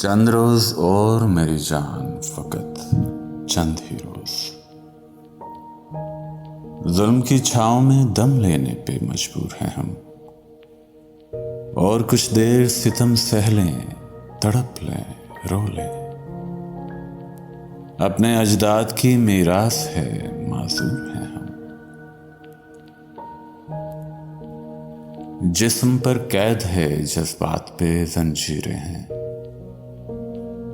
चंद रोज और मेरी जान, फकत चंद ही रोज। जुल्म की छांव में दम लेने पे मजबूर हैं हम, और कुछ देर सितम सह लें, तड़प लें, रो लें। अपने अजदाद की मीरास है, मासूम हैं हम। जिस्म पर कैद है, जज्बात पे जंजीरें हैं।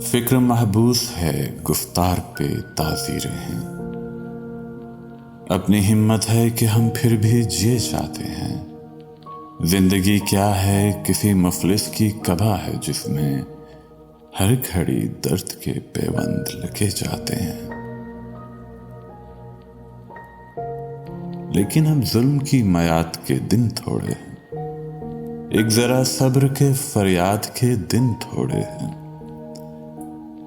फिक्र महबूस है, गुफ्तार पे ताजीरें हैं। अपनी हिम्मत है कि हम फिर भी जिए जाते हैं। जिंदगी क्या है, किसी मुफलिस की कबा है, जिसमें हर घड़ी दर्द के पैबंद लगे जाते हैं। लेकिन अब जुल्म की मयाद के दिन थोड़े हैं, एक जरा सब्र के फरियाद के दिन थोड़े हैं।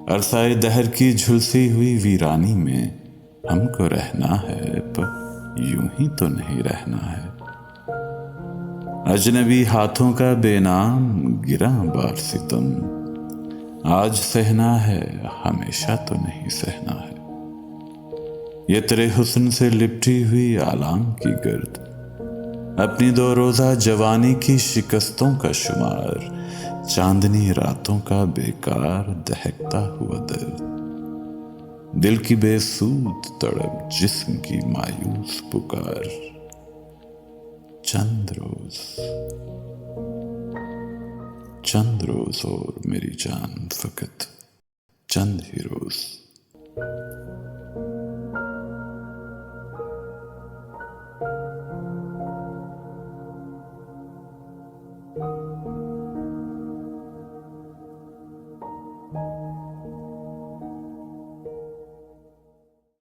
अरसाए दहर की झुलसी हुई वीरानी में हमको रहना है, पर यूं ही तो नहीं रहना है। अजनबी हाथों का बेनाम गिरा बार सितम, आज सहना है, हमेशा तो नहीं सहना है। ये तेरे हुस्न से लिपटी हुई आलाम की गर्द, अपनी दो रोजा जवानी की शिकस्तों का शुमार, चांदनी रातों का बेकार दहकता हुआ दर्द, दिल की बेसूद तड़प, जिस्म की मायूस पुकार। चंद रोज और मेरी जान, फकत चंद ही रोज।